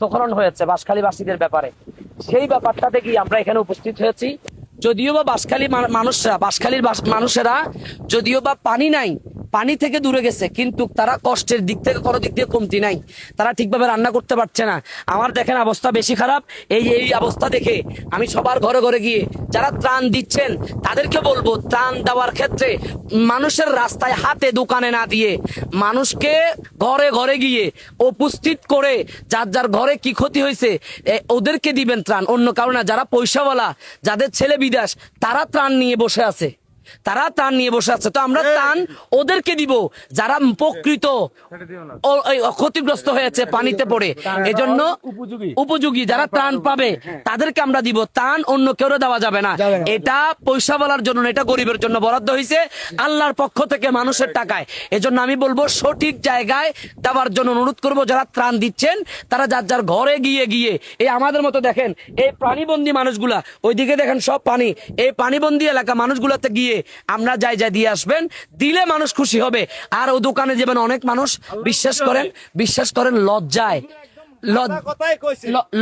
রক্তক্ষরণ হয়েছে বাঁশখালীবাসীদের ব্যাপারে, সেই ব্যাপারটা দেখি আমরা এখানে উপস্থিত হয়েছি। যদিও বা বাঁশখালীর মানুষেরা যদিও বা পানি নাই, পানি থেকে দূরে গেছে, কিন্তু তারা কষ্টের দিক থেকে কোনো দিক দিয়ে কমতি নাই। তারা ঠিকভাবে রান্না করতে পারছে না। আমার দেখেন অবস্থা বেশি খারাপ। এই অবস্থা দেখে আমি সবার ঘরে ঘরে গিয়ে যারা ত্রাণ দিচ্ছেন তাদেরকে বলবো, ত্রাণ দেওয়ার ক্ষেত্রে মানুষের রাস্তায় হাতে দোকানে না দিয়ে মানুষকে ঘরে ঘরে গিয়ে উপস্থিত করে যার যার ঘরে কি ক্ষতি হয়েছে ওদেরকে দিবেন ত্রাণ, অন্য কারো না। যারা পয়সাওয়ালা, যাদের ছেলে বিদেশ, তারা ত্রাণ নিয়ে বসে আছে, তো আমরা ত্রাণ ওদেরকে দিব যারা প্রকৃত ক্ষতিগ্রস্ত হয়েছে পানিতে পড়ে, এজন্য উপযোগী যারা ত্রাণ পাবে তাদেরকে আমরা দিব। ত্রাণ অন্য কেউ দেওয়া যাবে না। এটা পয়সাওয়ালার জন্য, এটা গরিবের জন্য বরাদ্দ হয়েছে আল্লাহর পক্ষ থেকে মানুষের টাকায়। এজন্য আমি বলবো সঠিক জায়গায় দেওয়ার জন্য অনুরোধ করব। যারা ত্রাণ দিচ্ছেন তারা যার যার ঘরে গিয়ে গিয়ে এই আমাদের মতো দেখেন এই পানিবন্দী মানুষগুলা, ওইদিকে দেখেন সব পানি, এই পানিবন্দী এলাকা মানুষগুলোতে গিয়ে আমরা যাই দিয়ে আসবেন, দিলে মানুষ খুশি হবে। আর ও দোকানে যাবেন অনেক মানুষ, বিশ্বাস করেন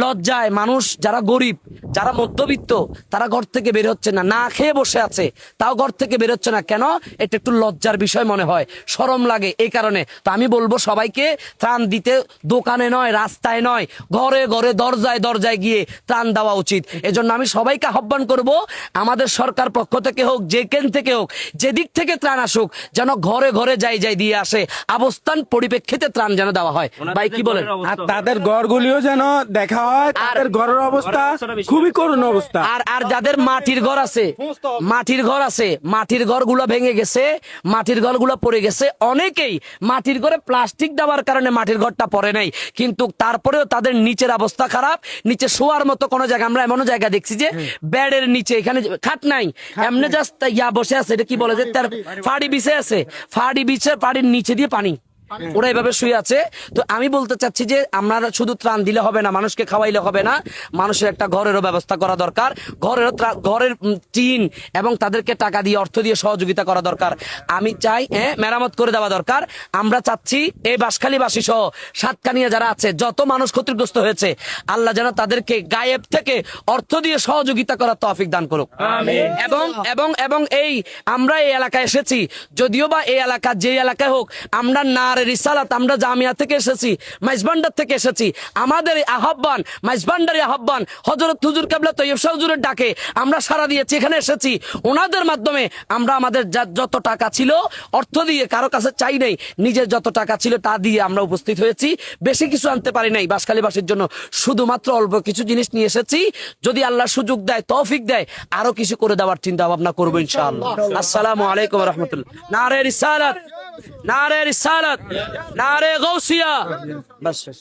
লজ্জায় মানুষ যারা গরিব, যারা মধ্যবিত্ত, তারা ঘর থেকে বের হচ্ছে না, না খেয়ে বসে আছে, তাও ঘর থেকে বের হচ্ছে না। কেন? এটা একটু লজ্জার বিষয় মনে হয়, শরম লাগে, এই কারণে। তো আমি বলবো সবাইকে ত্রাণ দিতে দোকানে নয়, রাস্তায় নয়, ঘরে ঘরে দরজায় গিয়ে ত্রাণ দেওয়া উচিত। এজন্য আমি সবাইকে আহ্বান করব, আমাদের সরকার পক্ষ থেকে হোক, যেখান থেকে হোক, যেদিক থেকে ত্রাণ আসুক, যেন ঘরে ঘরে যাই দিয়ে আসে, অবস্থান পরিপ্রেক্ষিতে ত্রাণ যেন দেওয়া হয়। ভাই কি বলেন? আর তাদের ঘরগুলিও যেন দেখা হয়, তাদের ঘরের অবস্থা খুবই করুণ অবস্থা। আর যাদের মাটির ঘর আছে, মাটির ঘরগুলো ভেঙে গেছে, মাটির ঘরগুলো পড়ে গেছে, অনেকেই মাটির ঘরে প্লাস্টিক দেওয়ার কারণে মাটির ঘরটা পড়ে নাই, কিন্তু তারপরেও তাদের নিচের অবস্থা খারাপ। নিচে শোয়ার মতো কোনো জায়গা, আমরা এমন জায়গা দেখছি যে বেডের নিচে, এখানে খাট নাই, এমনি জাস্ট বসে আছে, এটা কি বলে যে তার ফাড়ি বিছে আছে, ফাড়ির নিচে দিয়ে পানি, ওরা এভাবে শুয়ে আছে। তো আমি বলতে চাচ্ছি যে আমরা শুধু ত্রাণ দিলে হবে না, মানুষকে খাওয়াইলে হবে না, মানুষের একটা ঘরেরও ব্যবস্থা করা দরকার, ঘরের টিন এবং তাদেরকে টাকা দিয়ে, অর্থ দিয়ে সহযোগিতা করা দরকার। আমি চাই মেরামত করে দেওয়া দরকার। আমরা চাচ্ছি এই বাঁশখালীবাসী সহ সাতকানিয়া যারা আছে, যত মানুষ ক্ষতিগ্রস্ত হয়েছে, আল্লাহ যেন তাদেরকে গায়েব থেকে অর্থ দিয়ে সহযোগিতা করার তৌফিক দান করুক। এবং এই আমরা এই এলাকায় এসেছি, যদিও বা এই এলাকা যে এলাকায় হোক, আমরা রিসালাত, আমরা জামিয়া থেকে এসেছি, মাইজবান্ডার থেকে এসেছি, আমাদের আহ্বান, মাইজবান্ডারের আহ্বান, হযরত হুজুর কিবলা তৈয়ব শাহ হুজুরের ডাকে আমরা সাড়া দিয়েছি, এখানে এসেছি। ওনাদের মাধ্যমে আমরা আমাদের যত টাকা ছিল, অর্থ দিয়ে, কারো কাছে চাই নাই, নিজের যত টাকা ছিল তা দিয়ে আমরা উপস্থিত হয়েছি। বেশি কিছু আনতে পারি নাই বাঁশখালীবাসীর জন্য, শুধুমাত্র অল্প কিছু জিনিস নিয়ে এসেছি। যদি আল্লাহ সুযোগ দেয়, তৌফিক দেয়, আরো কিছু করে দেওয়ার চিন্তা ভাবনা করবো ইনশাআল্লাহ। আসসালামু আলাইকুম ওয়া রাহমাতুল্লাহ। নারে রিসালাত, নারে গৌসিয়া। বাস শেষ।